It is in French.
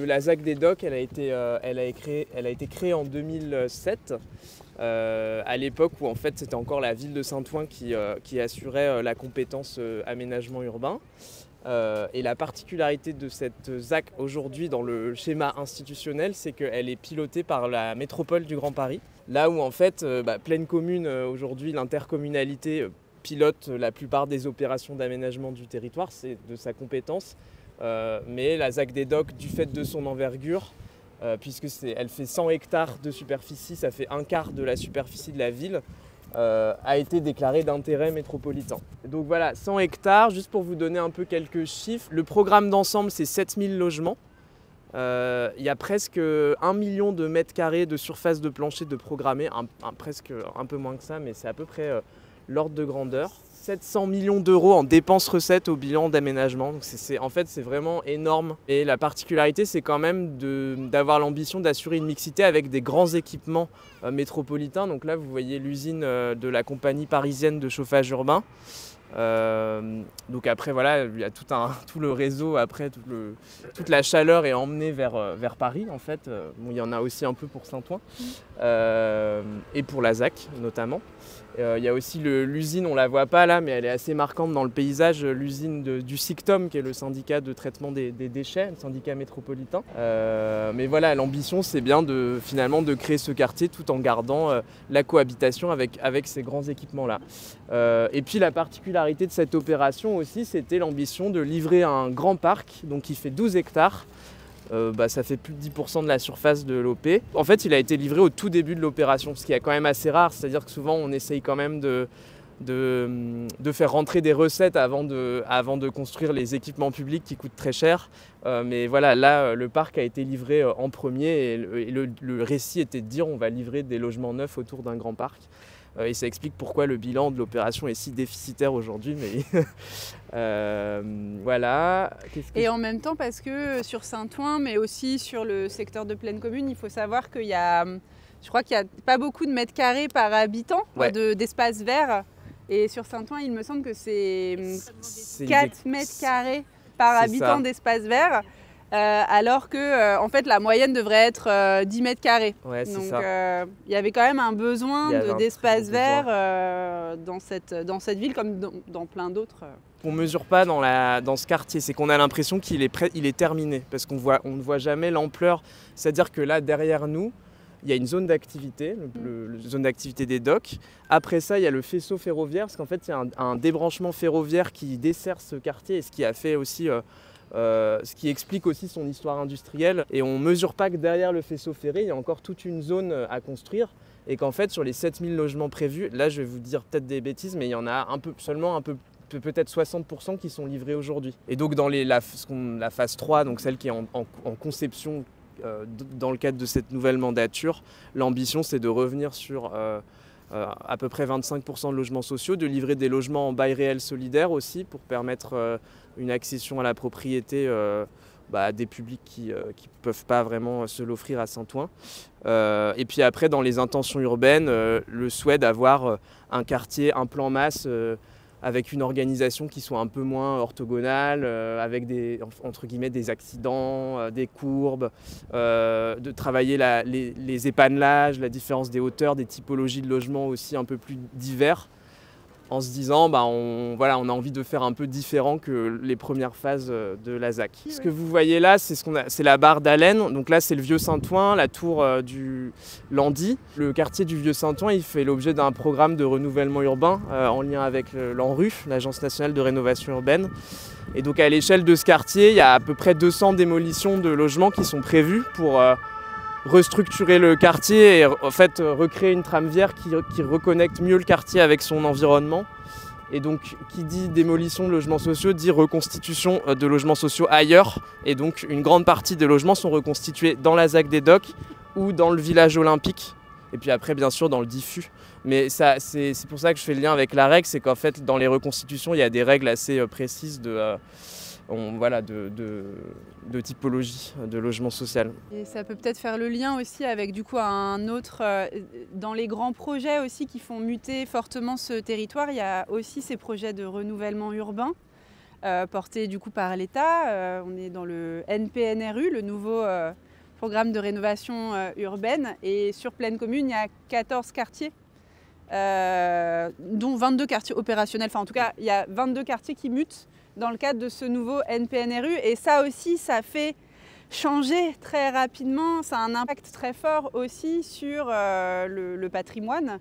La ZAC des Docks, elle a été créée en 2007, à l'époque où en fait c'était encore la ville de Saint-Ouen qui assurait la compétence aménagement urbain. Et la particularité de cette ZAC aujourd'hui dans le schéma institutionnel, c'est qu'elle est pilotée par la métropole du Grand Paris. Là où en fait, Pleine Commune, aujourd'hui l'intercommunalité pilote la plupart des opérations d'aménagement du territoire, c'est de sa compétence. Mais la ZAC des Docks, du fait de son envergure, puisqu'elle fait 100 hectares de superficie, ça fait un quart de la superficie de la ville, a été déclarée d'intérêt métropolitain. Donc voilà, 100 hectares, juste pour vous donner un peu quelques chiffres. Le programme d'ensemble, c'est 7000 logements. Il y a presque 1 million de mètres carrés de surface de plancher de programmés, presque un peu moins que ça, mais c'est à peu près l'ordre de grandeur. 700 millions d'euros en dépenses recettes au bilan d'aménagement. En fait, c'est vraiment énorme. Et la particularité, c'est quand même d'avoir l'ambition d'assurer une mixité avec des grands équipements métropolitains. Donc là, vous voyez l'usine de la compagnie parisienne de chauffage urbain. Donc après, voilà, il y a tout le réseau, après, toute la chaleur est emmenée vers Paris, en fait. Bon, il y en a aussi un peu pour Saint-Ouen et pour la ZAC, notamment. Il y a aussi l'usine, on ne la voit pas là, mais elle est assez marquante dans le paysage, l'usine du SICTOM, qui est le syndicat de traitement des déchets, le syndicat métropolitain. Mais voilà, l'ambition, c'est bien finalement de créer ce quartier tout en gardant la cohabitation avec ces grands équipements-là. Et puis la particularité de cette opération aussi, c'était l'ambition de livrer un grand parc, donc qui fait 12 hectares. Ça fait plus de 10% de la surface de l'OP. En fait, il a été livré au tout début de l'opération, ce qui est quand même assez rare, c'est-à-dire que souvent on essaye quand même de faire rentrer des recettes avant de construire les équipements publics qui coûtent très cher. Mais voilà, là, le parc a été livré en premier et le récit était de dire on va livrer des logements neufs autour d'un grand parc. Et ça explique pourquoi le bilan de l'opération est si déficitaire aujourd'hui. Mais voilà. Et en même temps, parce que sur Saint-Ouen, mais aussi sur le secteur de Pleine Commune, il faut savoir qu'il y a, je crois qu'il n'y a pas beaucoup de mètres carrés par habitant, ouais, d'espace vert. Et sur Saint-Ouen, il me semble que c'est 4 mètres carrés par habitant d'espace vert. Alors que en fait, la moyenne devrait être 10 mètres carrés. Ouais, donc il y avait quand même un besoin d'espace vert dans cette ville comme dans plein d'autres. On ne mesure pas dans ce quartier, c'est qu'on a l'impression qu'il est terminé, parce qu'on ne voit jamais l'ampleur. C'est-à-dire que là, derrière nous, il y a une zone d'activité, la zone d'activité des docks. Après ça, il y a le faisceau ferroviaire, parce qu'en fait, il y a un débranchement ferroviaire qui dessert ce quartier, et ce qui a fait aussi... ce qui explique aussi son histoire industrielle. Et on ne mesure pas que derrière le faisceau ferré, il y a encore toute une zone à construire. Et qu'en fait, sur les 7000 logements prévus, là je vais vous dire peut-être des bêtises, mais il y en a peut-être 60% qui sont livrés aujourd'hui. Et donc dans la phase 3, donc celle qui est en conception dans le cadre de cette nouvelle mandature, l'ambition c'est de revenir sur à peu près 25% de logements sociaux, de livrer des logements en bail réel solidaire aussi pour permettre une accession à la propriété à des publics qui ne peuvent pas vraiment se l'offrir à Saint-Ouen. Et puis après, dans les intentions urbaines, le souhait d'avoir un quartier, un plan masse avec une organisation qui soit un peu moins orthogonale, avec entre guillemets des accidents, des courbes, de travailler les épanelages, la différence des hauteurs, des typologies de logements aussi un peu plus divers, en se disant on a envie de faire un peu différent que les premières phases de la ZAC. Ce que vous voyez là, c'est la barre d'Allen. Donc là, c'est le Vieux Saint-Ouen, la tour du Landy. Le quartier du Vieux Saint-Ouen, il fait l'objet d'un programme de renouvellement urbain en lien avec l'ANRU, l'Agence nationale de rénovation urbaine. Et donc à l'échelle de ce quartier, il y a à peu près 200 démolitions de logements qui sont prévues pour restructurer le quartier et en fait recréer une trame viaire qui reconnecte mieux le quartier avec son environnement. Et donc qui dit démolition de logements sociaux dit reconstitution de logements sociaux ailleurs. Et donc une grande partie des logements sont reconstitués dans la ZAC des Docks ou dans le village olympique. Et puis après bien sûr dans le diffus. Mais c'est pour ça que je fais le lien avec la règle, c'est qu'en fait dans les reconstitutions il y a des règles assez précises de typologie de logement social. Et ça peut peut-être faire le lien aussi avec du coup un autre, dans les grands projets aussi qui font muter fortement ce territoire, il y a aussi ces projets de renouvellement urbain porté du coup par l'État. On est dans le NPNRU, le nouveau programme de rénovation urbaine. Et sur Plaine Commune, il y a 14 quartiers, dont 22 quartiers opérationnels. Enfin, en tout cas, il y a 22 quartiers qui mutent dans le cadre de ce nouveau NPNRU. Et ça aussi, ça fait changer très rapidement. Ça a un impact très fort aussi sur le patrimoine.